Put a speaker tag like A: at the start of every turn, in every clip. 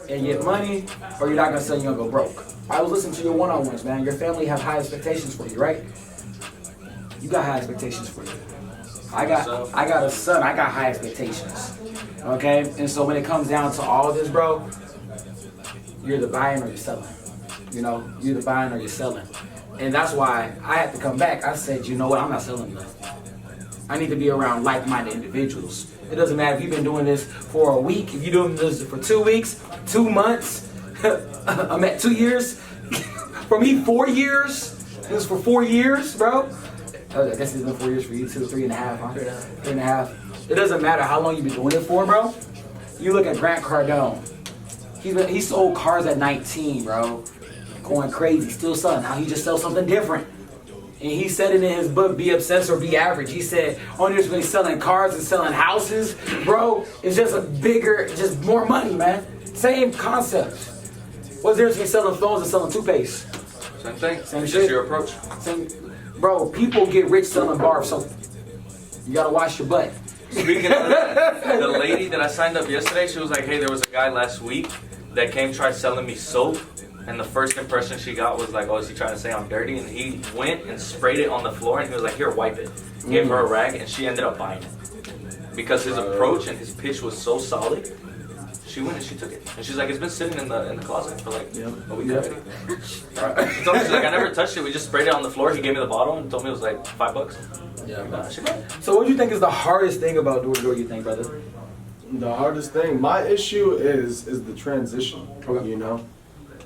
A: and get money, or you're not gonna sell and you're gonna go broke. I was listening to your one-on-ones, man. Your family have high expectations for you, right? You got high expectations for you. I got a son. I got high expectations. Okay, and so when it comes down to all of this, bro, you're either buying or you're selling. You know, you're either buying or you're selling, and that's why I had to come back. I said, you know what? I'm not selling nothing. I need to be around like-minded individuals. It doesn't matter if you've been doing this for a week, if you're doing this for 2 weeks, 2 months, I'm at 2 years. For me, 4 years. This is for 4 years, bro. I guess it's been 4 years for you too, 3.5, huh? 3.5. It doesn't matter how long you've been doing it for, bro. You look at Grant Cardone. He sold cars at 19, bro. Going crazy, still selling. Now he just sells something different. And he said it in his book, Be Obsessed or Be Average. He said, only difference between selling cars and selling houses, bro, it's just a bigger, just more money, man. Same concept. What's the difference between selling phones and selling toothpaste?
B: Same thing.
A: Same
B: it's
A: shit.
B: Just your approach.
A: Same. Bro, people get rich selling bar soap. You gotta wash your butt.
B: Speaking of that, the lady that I signed up yesterday, she was like, hey, there was a guy last week that came try selling me soap. And the first impression she got was like, oh, is he trying to say I'm dirty? And he went and sprayed it on the floor and he was like, here, wipe it. Gave her a rag and she ended up buying it. Because his approach and his pitch was so solid, she went and she took it. And she's like, it's been sitting in the closet for like a week already. She told me, she's like, I never touched it. We just sprayed it on the floor. He gave me the bottle and told me it was like $5.
A: Yeah. So what do you think is the hardest thing about door-to-door, you think, brother?
C: The hardest thing, my issue is the transition, you know?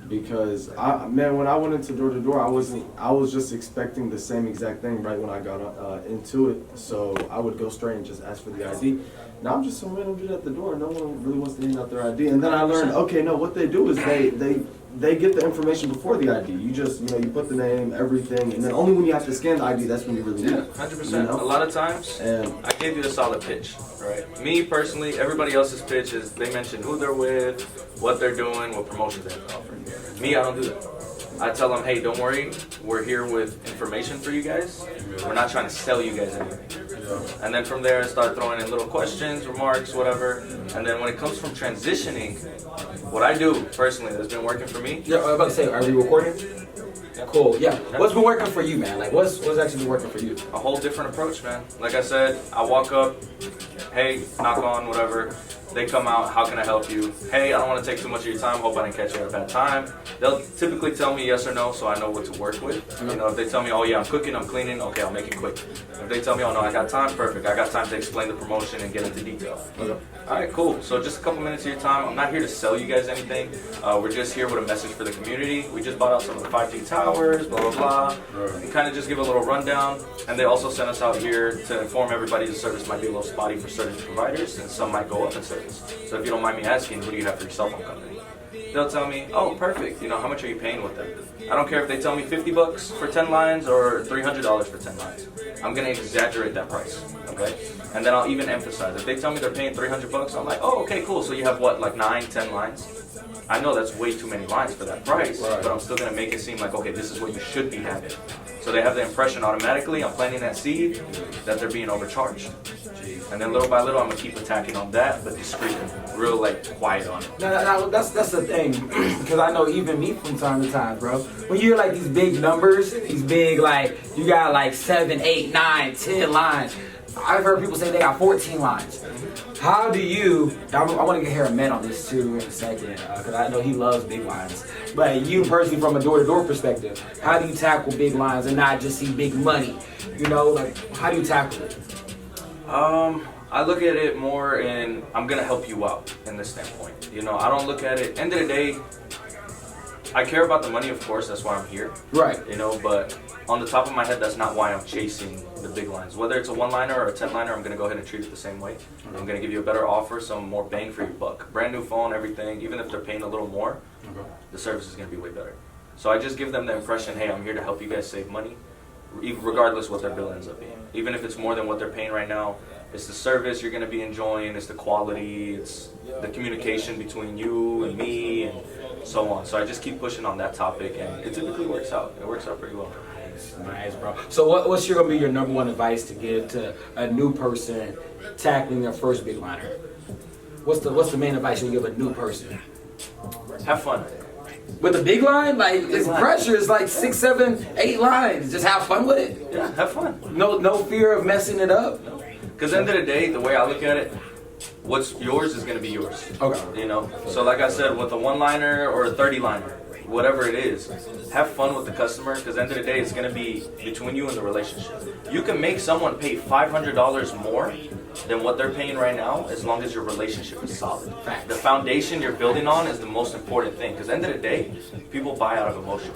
C: Because when I went into door to door, I was just expecting the same exact thing right when I got into it. So I would go straight and just ask for the ID. Now I'm just some random dude at the door. No one really wants to hand out their ID. And then I learned, okay, no, what they do is they get the information before the ID. You just, you put the name, everything, and then only when you have to scan the ID, that's when you really need it.
B: 100%.
C: You know?
B: A lot of times, I gave you a solid pitch, right? Me personally, everybody else's pitch is they mention who they're with, what they're doing, what promotions they offer. Me, I don't do that. I tell them, hey, don't worry, we're here with information for you guys. We're not trying to sell you guys anything. And then from there, I start throwing in little questions, remarks, whatever. And then when it comes from transitioning, what I do personally that's been working for me.
A: Yeah, I was about to say, are we recording? Yeah. Cool. Yeah. What's been working for you, man? Like, what's actually been working for you?
B: A whole different approach, man. Like I said, I walk up, hey, knock on, whatever. They come out, how can I help you? Hey, I don't want to take too much of your time, hope I didn't catch you at a bad time. They'll typically tell me yes or no, so I know what to work with. You know, if they tell me, oh yeah, I'm cooking, I'm cleaning, okay, I'll make it quick. If they tell me, oh no, I got time, perfect. I got time to explain the promotion and get into detail.
A: Okay.
B: All right, cool. So just a couple minutes of your time. I'm not here to sell you guys anything. We're just here with a message for the community. We just bought out some of the 5G towers, blah, blah, blah. And kind of just give a little rundown. And they also sent us out here to inform everybody the service might be a little spotty for certain providers, and some might go up in service. So if you don't mind me asking, what do you have for your cell phone company? They'll tell me, oh, perfect. You know, how much are you paying with them? I don't care if they tell me $50 for 10 lines or $300 for 10 lines. I'm going to exaggerate that price, okay? And then I'll even emphasize. If they tell me they're paying $300, I'm like, oh, okay, cool. So you have what, like 9, 10 lines? I know that's way too many lines for that price, but I'm still going to make it seem like, okay, this is what you should be having. So they have the impression automatically, I'm planting that seed, that they're being overcharged. And then little by little, I'm going to keep attacking on that, but discreet, real like quiet on it.
A: No, that's the thing, because I know even me from time to time, bro. When you hear like these big numbers, these big like, you got like 7, 8, 9, 10 lines. I've heard people say they got 14 lines. How do you, I want to hear a man on this too in a second, because I know he loves big lines. But you personally, from a door-to-door perspective, how do you tackle big lines and not just see big money? You know, like, how do you tackle it?
B: I look at it more in, I'm going to help you out in this standpoint. You know, I don't look at it, end of the day, I care about the money, of course, that's why I'm here.
A: Right.
B: You know, but on the top of my head, that's not why I'm chasing the big lines. Whether it's a 1-liner or a 10-liner, I'm going to go ahead and treat it the same way. I'm going to give you a better offer, some more bang for your buck. Brand new phone, everything, even if they're paying a little more, the service is going to be way better. So I just give them the impression, hey, I'm here to help you guys save money, regardless what their bill ends up being. Even if it's more than what they're paying right now, it's the service you're going to be enjoying, it's the quality, it's the communication between you and me, and so on. So I just keep pushing on that topic, and it typically works out. It works out pretty well.
A: Nice, bro. So what's going to be your number one advice to give to a new person tackling their first big liner? What's the main advice you give a new person?
B: Have fun.
A: With a big line, like it's pressure. It's like 6, 7, 8 lines. Just have fun with it.
B: Yeah, have fun.
A: No fear of messing it up.
B: Because at the end of the day, the way I look at it, what's yours is going to be yours.
A: Okay.
B: You know? So like I said, with a 1-liner or a 30-liner, whatever it is, have fun with the customer, because at the end of the day, it's going to be between you and the relationship. You can make someone pay $500 more than what they're paying right now, as long as your relationship is solid. The foundation you're building on is the most important thing, because at the end of the day, people buy out of emotion.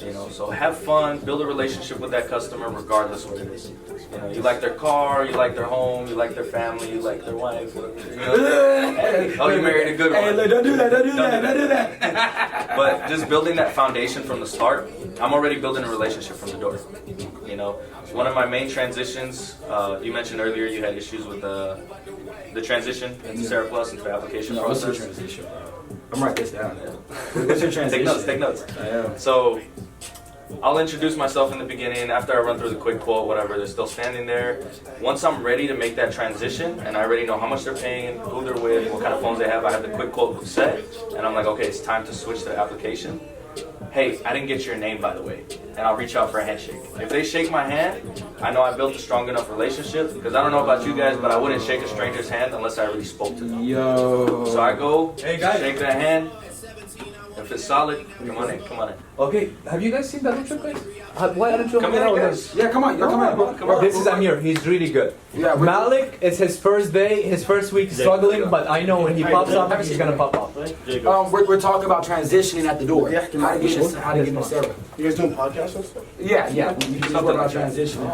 B: You know, so have fun, build a relationship with that customer regardless what it is. You know, you like their car, you like their home, you like their family, you like their wife. You know? Oh, you married a good one.
A: Hey, look, don't do that.
B: But just building that foundation from the start, I'm already building a relationship from the door. You know, one of my main transitions, you mentioned earlier you had issues with the transition into Sarah Plus into the application
A: What's your
B: process.
A: transition? I'm write this down. What's your transition?
B: Take notes.
A: I am.
B: So I'll introduce myself in the beginning. After I run through the quick quote, whatever, they're still standing there. Once I'm ready to make that transition, and I already know how much they're paying, who they're with, what kind of phones they have, I have the quick quote set, and I'm like, okay, it's time to switch to the application. Hey, I didn't get your name, by the way, and I'll reach out for a handshake. If they shake my hand, I know I built a strong enough relationship, because I don't know about you guys, but I wouldn't shake a stranger's hand unless I really spoke to them.
A: Yo.
B: So I go,
D: Hey, guys.
B: shake their hand. If it's solid, come on in.
D: Okay, have you guys seen that picture, guys? Why aren't you
B: Come
D: hanging out
B: in,
D: with
B: guys.
D: us?
A: Yeah, come on. Come on.
B: Come on.
D: This is Ameer. He's really good.
A: Yeah,
D: Malik, it's his first day, his first week struggling, but I know when he pops up, he's gonna pop up.
A: We're talking about transitioning at the door.
E: Yeah,
A: How to get into Sarah.
E: You guys doing podcasts and stuff?
A: Yeah. You can talk about transitioning.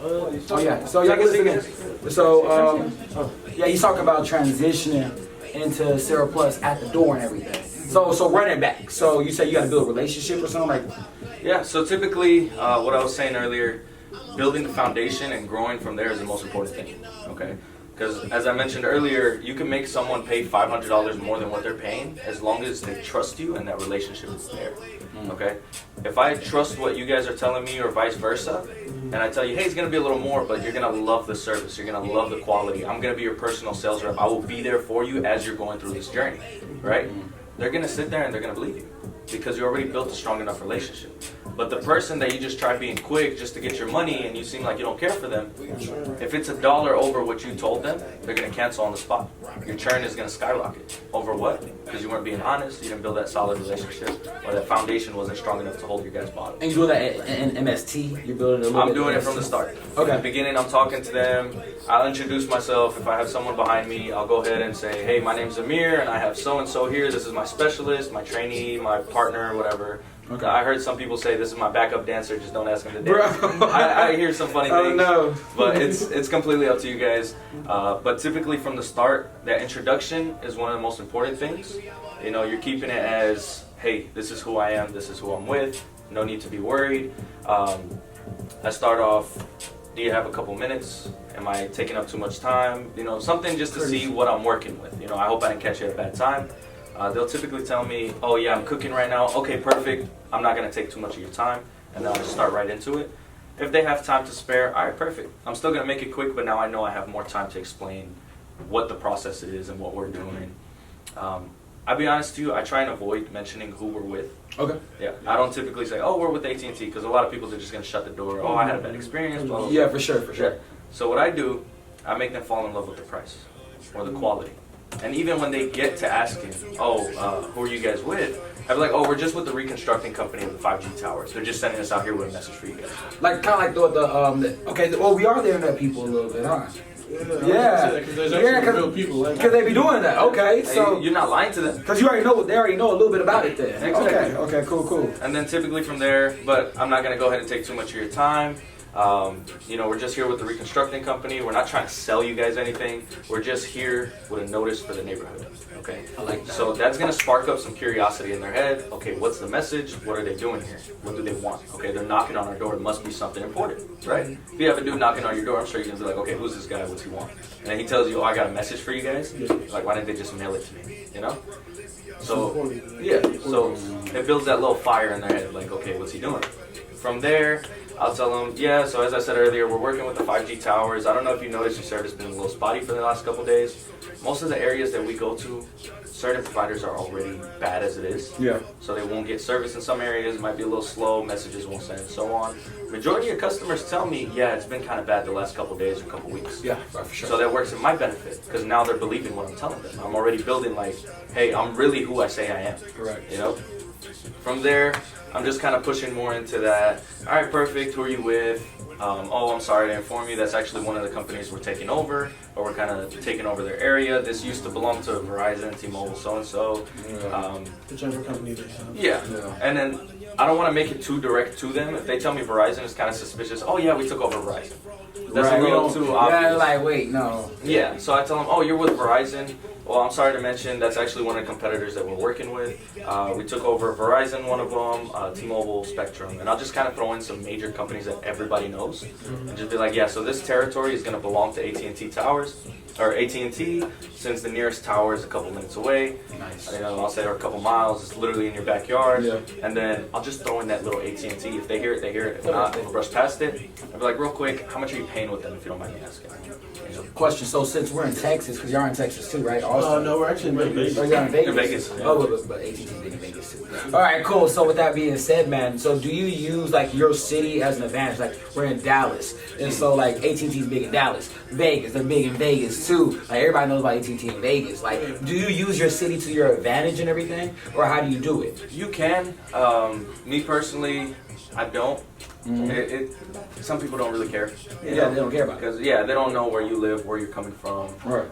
A: Oh yeah. So yeah, listen. So yeah, you talk about transitioning into Sarah Plus at the door and everything. So run it back. So you say you got to build a relationship or something like.
B: Yeah, so typically, what I was saying earlier, building the foundation and growing from there is the most important thing, okay? Because as I mentioned earlier, you can make someone pay $500 more than what they're paying as long as they trust you and that relationship is there, okay? If I trust what you guys are telling me or vice versa, and I tell you, hey, it's going to be a little more, but you're going to love the service, you're going to love the quality, I'm going to be your personal sales rep, I will be there for you as you're going through this journey, right? They're going to sit there and they're going to believe you because you already built a strong enough relationship. But the person that you just try being quick just to get your money and you seem like you don't care for them, if it's $1 over what you told them, they're going to cancel on the spot. Your churn is going to skyrocket. Over what? Because you weren't being honest, you didn't build that solid relationship, or that foundation wasn't strong enough to hold your guys' bottom.
A: And you doing that in MST? You're building a little
B: I'm
A: bit
B: doing it
A: MST?
B: from the start.
A: Okay.
B: In the beginning, I'm talking to them. I'll introduce myself. If I have someone behind me, I'll go ahead and say, hey, my name's Ameer, and I have so-and-so here. This is my specialist, my trainee, my partner, whatever.
A: Okay.
B: I heard some people say, this is my backup dancer, just don't ask him to
A: Bro.
B: dance. I hear some funny things.
A: Oh no.
B: But it's completely up to you guys. But typically from the start, that introduction is one of the most important things. You know, you're keeping it as, hey, this is who I am, this is who I'm with. No need to be worried. I start off, do you have a couple minutes? Am I taking up too much time? You know, something just to see what I'm working with. You know, I hope I didn't catch you at a bad time. They'll typically tell me, oh yeah, I'm cooking right now. Okay, perfect. I'm not gonna take too much of your time. And then I'll just start right into it. If they have time to spare, all right, perfect. I'm still gonna make it quick, but now I know I have more time to explain what the process is and what we're doing. I'll be honest with you, I try and avoid mentioning who we're with.
A: Okay.
B: Yeah, I don't typically say, oh, we're with AT&T, because a lot of people are just gonna shut the door. Oh, I had a bad experience, blah, blah, blah.
A: Yeah, for sure.
B: Yeah. So what I do, I make them fall in love with the price or the quality. And even when they get to asking, oh, who are you guys with? I'd be like, oh, we're just with the reconstructing company of the 5G towers. They're just sending us out here with a message for you guys.
A: Like kind of like well, we are the internet people a little bit, huh? Yeah.
E: Because there's actually real people like
A: Because they be doing that. Okay, so
B: Hey, you're not lying to them.
A: because you already know, they already know a little bit about it then.
B: Exactly.
A: Okay, cool.
B: And then typically from there, but I'm not going to go ahead and take too much of your time. You know, we're just here with the reconstructing company. We're not trying to sell you guys anything. We're just here with a notice for the neighborhood. Okay.
A: I like that.
B: So that's gonna spark up some curiosity in their head. Okay, what's the message? What are they doing here? What do they want? Okay, they're knocking on our door. It must be something important, right? If you have a dude knocking on your door, I'm sure you're gonna be like, okay, who's this guy? What's he want? And then he tells you, oh, I got a message for you guys. Like, why didn't they just mail it to me? You know? So yeah, so it builds that little fire in their head. Like, okay, what's he doing? From there, I'll tell them, yeah, so as I said earlier, we're working with the 5G towers. I don't know if you noticed your service has been a little spotty for the last couple days. Most of the areas that we go to, certain providers are already bad as it is.
A: Yeah.
B: So they won't get service in some areas, it might be a little slow, messages won't send, and so on. Majority of customers tell me, yeah, it's been kind of bad the last couple days or couple weeks.
A: Yeah, for sure.
B: So that works in my benefit, because now they're believing what I'm telling them. I'm already building like, hey, I'm really who I say I am.
A: Correct.
B: You know? From there, I'm just kind of pushing more into that. All right, perfect. Who are you with? Oh, I'm sorry to inform you, that's actually one of the companies we're taking over, or we're kind of taking over their area. This used to belong to Verizon, T-Mobile, so-and-so.
E: Whichever company they have.
B: Yeah. And then I don't want to make it too direct to them. If they tell me Verizon, it's kind of suspicious. Oh, yeah, we took over Verizon. That's
A: Right,
B: a little
A: you
B: too
A: don't-
B: obvious.
A: Yeah, like, wait, no.
B: Yeah, so I tell them, oh, you're with Verizon. Well, I'm sorry to mention, that's actually one of the competitors that we're working with. We took over Verizon, one of them, T-Mobile, Spectrum. And I'll just kind of throw in some major companies that everybody knows. And just be like, yeah, so this territory is going to belong to AT&T Towers, or AT&T, since the nearest tower is a couple minutes away.
A: Nice.
B: You know, I'll say, or a couple miles, it's literally in your backyard.
A: Yeah.
B: And then I'll just throw in that little AT&T. If they hear it, they hear it. If not, we'll brush past it. I'll be like, real quick, how much are you paying with them, if you don't mind me asking? You know,
A: Question, so since we're in Texas, because y'all in Texas too, right? Austin.
E: No, we're actually in Vegas.
A: Oh, y'all in Vegas?
B: In Vegas, yeah.
A: Oh, but AT&T's big in Vegas too. All right, cool. So with that being said, man, so do you use like your city as an advantage? Like we're in Dallas, and so like AT&T's big in Dallas. Vegas, they're big in Vegas too. Like everybody knows about AT&T in Vegas. Like, do you use your city to your advantage and everything, or how do you do it?
B: You can. Me personally, I don't. Some people don't really care.
A: Yeah, they don't care about it.
B: Because they don't know where you live, where you're coming from.
A: Right.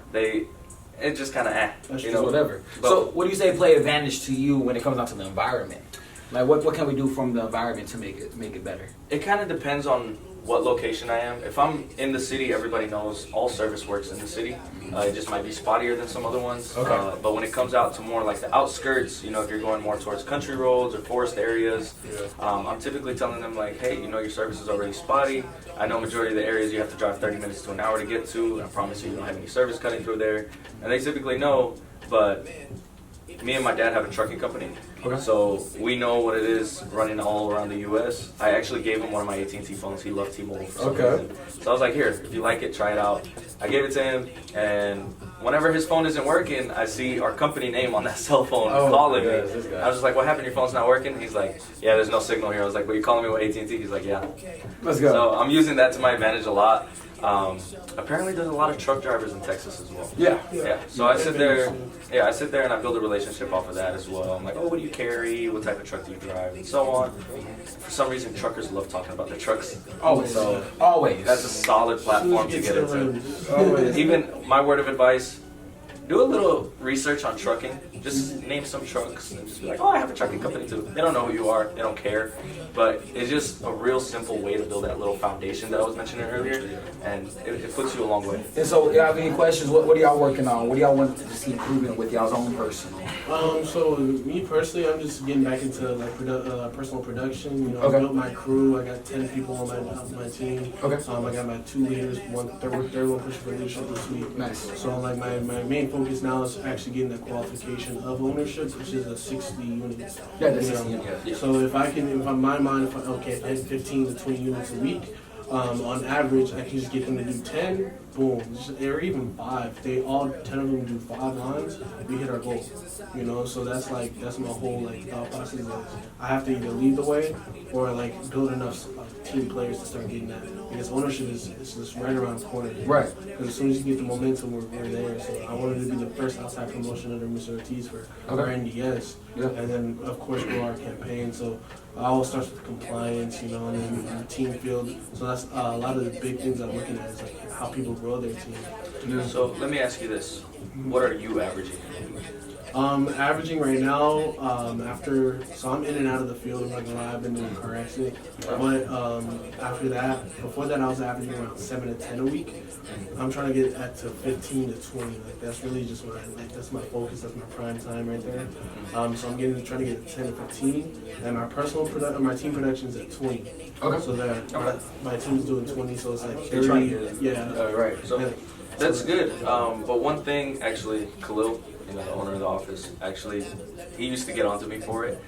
B: It just kind of
A: That's
B: you
A: just
B: know,
A: whatever.
B: But
A: So what do you say play advantage to you when it comes down to the environment? Like what can we do from the environment to make it better?
B: it kind of depends on what location I am. If I'm in the city, everybody knows all service works in the city. It just might be spottier than some other ones.
A: Okay.
B: But when it comes out to more like the outskirts, you know, if you're going more towards country roads or forest areas, I'm typically telling them like, hey, you know, your service is already spotty. I know majority of the areas you have to drive 30 minutes to an hour to get to. I promise you don't have any service cutting through there. And they typically know, but me and my dad have a trucking company.
A: Okay.
B: So we know what it is running all around the U.S. I actually gave him one of my AT&T phones. He loved T-Mobile for some reason. So I was like, here, if you like it, try it out. I gave it to him, and whenever his phone isn't working, I see our company name on that cell phone calling me.
A: this guy.
B: I was just like, what happened? Your phone's not working? He's like, yeah, there's no signal here. I was like, but you're calling me with AT&T? He's like, yeah.
A: Let's go.
B: So I'm using that to my advantage a lot. Apparently there's a lot of truck drivers in Texas as well.
A: Yeah.
B: So I sit there and I build a relationship off of that as well. I'm like, oh, what do you carry? What type of truck do you drive? And so on. For some reason, truckers love talking about their trucks.
A: Always.
B: So
A: Always.
B: that's a solid platform to get into.
A: Always.
B: Even my word of advice, do a little research on trucking. Just name some trucks and just be like, oh, I have a trucking company too. They don't know who you are. They don't care. But it's just a real simple way to build that little foundation that I was mentioning earlier. And it puts you a long way.
A: And so, y'all have any questions? What are y'all working on? What do y'all want to see improvement with y'all's own personal?
E: So me personally, I'm just getting back into like personal production. You know,
A: Okay.
E: I built my crew. I got 10 people on my team.
A: Okay.
E: I got my 2 leaders, third one pushing for leadership this week.
A: Nice.
E: So like my main focus now is actually getting the qualification of ownership, which is a 60 units.
A: Yeah, that's
E: You
A: 60
E: know,
A: units.
E: So if on my mind, if I hit 15 to 20 units a week, on average, I can just get them to do 10, boom, or even 5. They all 10 of them do 5 lines. We hit our goal, you know. So that's my whole thought process. Is I have to either lead the way or like build enough team players to start getting that. Because ownership is just right around the corner.
A: Right.
E: Because as soon as you get the momentum, we're there. So I wanted to be the first outside promotion under Mr. Ortiz for our NDS,
A: Yeah.
E: and then of course grow our campaign. So it all starts with compliance, you know, and then our team field. So that's a lot of the big things I'm looking at is like how people grow their team.
B: So let me ask you this. What are you averaging?
E: Averaging right now, so I'm in and out of the field. I'm not gonna lie, I've been doing car accident. But after that, before that, I was averaging around 7 to 10 a week. I'm trying to get that to 15 to 20. Like that's really just that's my focus. That's my prime time right there. So I'm trying to get 10 to 15, and my team production is at 20.
A: Okay.
E: So that my team's doing 20, so it's like
A: They're trying
E: 30.
A: to get it.
E: Yeah.
A: Right.
B: So that's good. But one thing, actually, Khalil, the owner of the office, actually, he used to get onto me for it.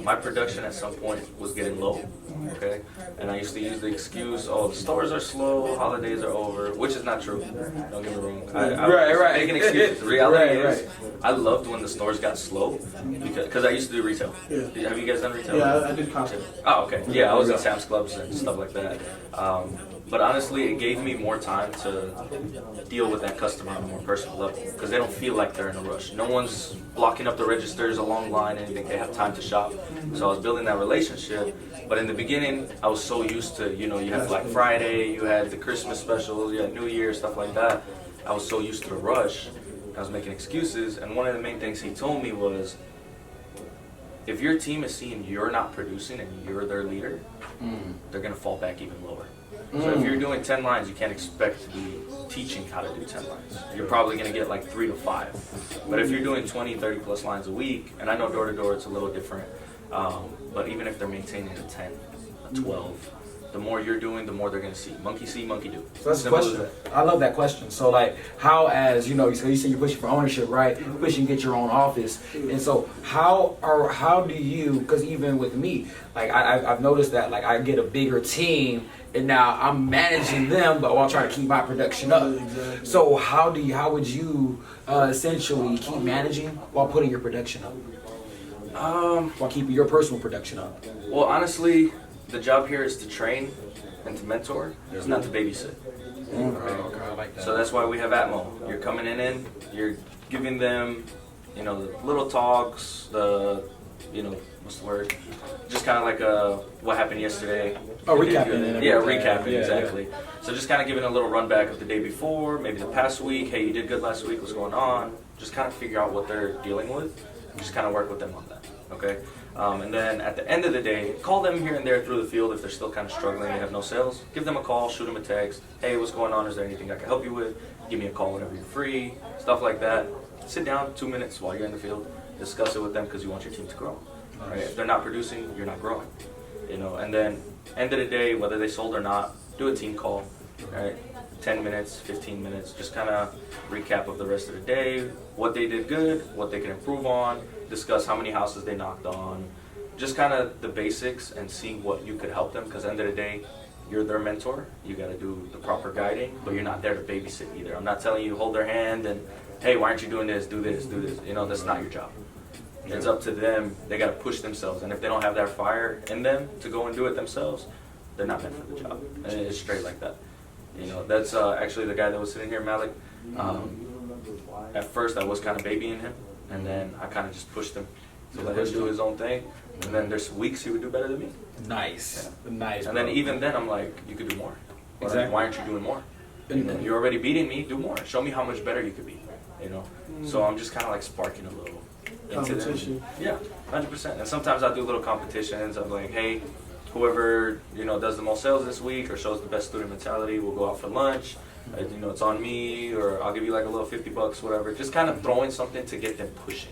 B: My production at some point was getting low, okay? And I used to use the excuse, oh, the stores are slow, holidays are over, which is not true. Don't get me wrong. I was making excuses. The reality is, I loved when the stores got slow because I used to do retail.
E: Yeah.
B: Have you guys done retail?
E: Yeah, I did content.
B: Oh, okay. Yeah, I was in Sam's Clubs and stuff like that. But honestly, it gave me more time to deal with that customer on a more personal level because they don't feel like they're in a rush. No one's blocking up the registers, a long line, anything. They have time to shop. So I was building that relationship. But in the beginning, I was so used to, you had Black Friday, you had the Christmas specials, you had New Year, stuff like that. I was so used to the rush. I was making excuses. And one of the main things he told me was, if your team is seeing you're not producing and you're their leader, they're going to fall back even lower. So if you're doing 10 lines, you can't expect to be teaching how to do 10 lines. You're probably going to get like 3 to 5. But if you're doing 20, 30 plus lines a week, and I know door to door it's a little different, but even if they're maintaining a 10, a 12, the more you're doing, the more they're going to see. Monkey see, monkey do.
A: So that's the question. I love that question. So like, how as, so you said you're pushing for ownership, right? You're pushing to get your own office. And so how do you, because even with me, like I've noticed that like I get a bigger team and now I'm managing them, but while trying to keep my production up.
E: Exactly.
A: So how would you essentially keep managing while putting your production up? While keeping your personal production up?
B: Well, honestly, the job here is to train and to mentor. It's not to babysit.
A: Okay, I like that.
B: So that's why we have Atmo. You're coming in, you're giving them, the little talks, what's the word? Just kind of like what happened yesterday.
A: Oh, recapping.
B: Yeah, recapping, exactly. So just kind of giving a little run back of the day before, maybe the past week. Hey, you did good last week, what's going on? Just kind of figure out what they're dealing with and just kind of work with them on that, okay? And then at the end of the day, call them here and there through the field if they're still kind of struggling, they have no sales. Give them a call, shoot them a text. Hey, what's going on? Is there anything I can help you with? Give me a call whenever you're free, stuff like that. Sit down 2 minutes while you're in the field, discuss it with them because you want your team to grow. Right? If they're not producing, you're not growing. And then end of the day, whether they sold or not, do a team call. Right? 10 minutes, 15 minutes, just kind of recap of the rest of the day, what they did good, what they can improve on, discuss how many houses they knocked on, just kind of the basics and see what you could help them because at the end of the day, you're their mentor. You got to do the proper guiding, but you're not there to babysit either. I'm not telling you hold their hand and, hey, why aren't you doing this, do this, do this. That's not your job. It's up to them. They got to push themselves. And if they don't have that fire in them to go and do it themselves, they're not meant for the job. And it's straight like that. That's actually the guy that was sitting here, Malik. At first, I was kind of babying him, and then I kind of just pushed him to let him do his own thing. And then there's weeks he would do better than me.
A: Nice.
B: Yeah.
A: Nice.
B: And then even then, I'm like, you could do more.
A: Exactly.
B: Why aren't you doing more? You're already beating me. Do more. Show me how much better you could be. So I'm just kind of like sparking a little into them. Yeah, 100%. And sometimes I do little competitions. I'm like, hey, whoever does the most sales this week or shows the best student mentality will go out for lunch. It's on me, or I'll give you like a little $50, whatever. Just kind of throwing something to get them pushing.